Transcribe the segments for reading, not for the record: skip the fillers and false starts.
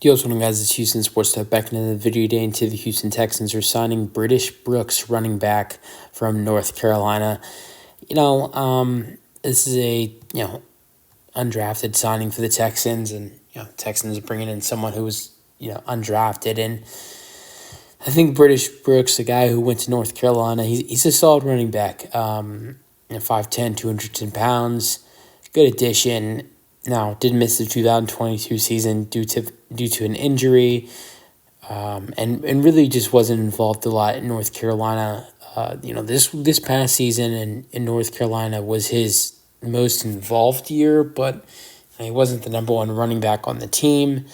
Yo, what's going on, guys? It's Houston Sports Talk back into the video today. Into the Houston Texans are signing British Brooks, running back from North Carolina. This is a undrafted signing for the Texans, and Texans bringing in someone who was undrafted, and I think British Brooks, a guy who went to North Carolina, he's a solid running back. 5'10", 210 pounds, good addition. Now, did miss the 2022 season due to an injury, and really just wasn't involved a lot in North Carolina. This past season in North Carolina was his most involved year, but he wasn't the number one running back on the team.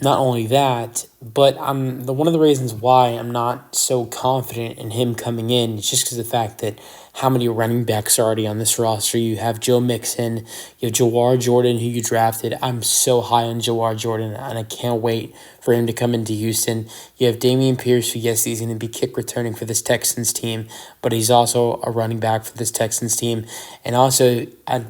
Not only that, but one of the reasons why I'm not so confident in him coming in is just because of the fact that how many running backs are already on this roster. You have Joe Mixon, you have Jawar Jordan, who you drafted. I'm so high on Jawar Jordan, and I can't wait for him to come into Houston. You have Dameon Pierce, who, yes, he's going to be kick returning for this Texans team, but he's also a running back for this Texans team. And also, I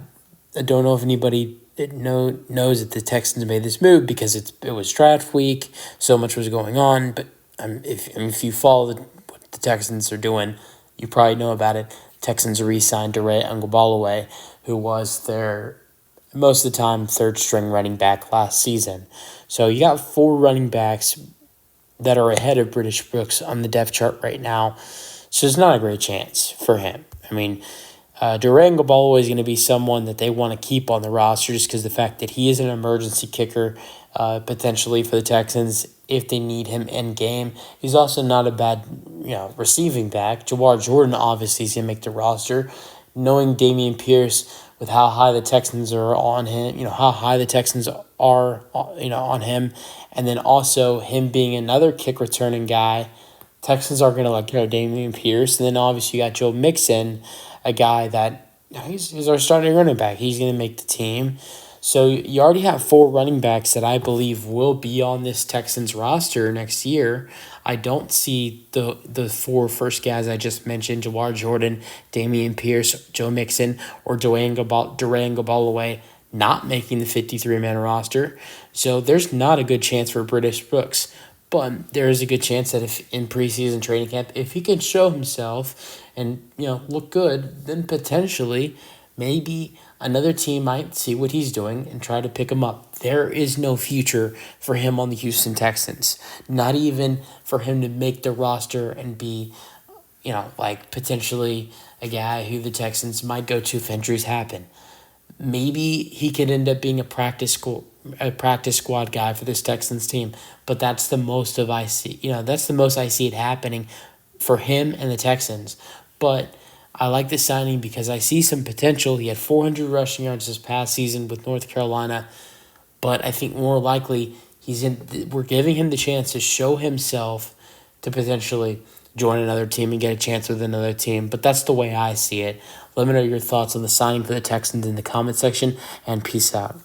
don't know if anybody knows that the Texans made this move because it was draft week, so much was going on. But if you follow what the Texans are doing, you probably know about it. Texans re-signed DeRay Ungbalaway, who was their most of the time third-string running back last season. So you got 4 running backs that are ahead of British Brooks on the depth chart right now. So it's not a great chance for him. I mean, DeRay Ungbalaway is going to be someone that they want to keep on the roster just because of the fact that he is an emergency kicker potentially for the Texans if they need him in game. He's also not a bad receiving back. Jawar Jordan obviously is going to make the roster. Knowing Dameon Pierce with how high the Texans are on him, how high the Texans are on him, and then also him being another kick returning guy, Texans are going to Dameon Pierce, and then obviously you got Joe Mixon, a guy that he's our starting running back. He's going to make the team. So you already have 4 running backs that I believe will be on this Texans roster next year. I don't see the 4 first guys I just mentioned, Jawar Jordan, Dameon Pierce, Joe Mixon, or DeRay Ungbalaway not making the 53-man roster. So there's not a good chance for British Brooks. But there is a good chance that if in preseason training camp, if he can show himself and look good, then potentially maybe another team might see what he's doing and try to pick him up. There is no future for him on the Houston Texans. Not even for him to make the roster and be, potentially a guy who the Texans might go to if injuries happen. Maybe he could end up being a practice squad guy for this Texans team, but that's the most I see it happening for him and the Texans. But I like this signing because I see some potential. He had 400 rushing yards this past season with North Carolina, but I think more likely we're giving him the chance to show himself to potentially join another team and get a chance with another team. But that's the way I see it. Let me know your thoughts on the signing for the Texans in the comment section, and peace out.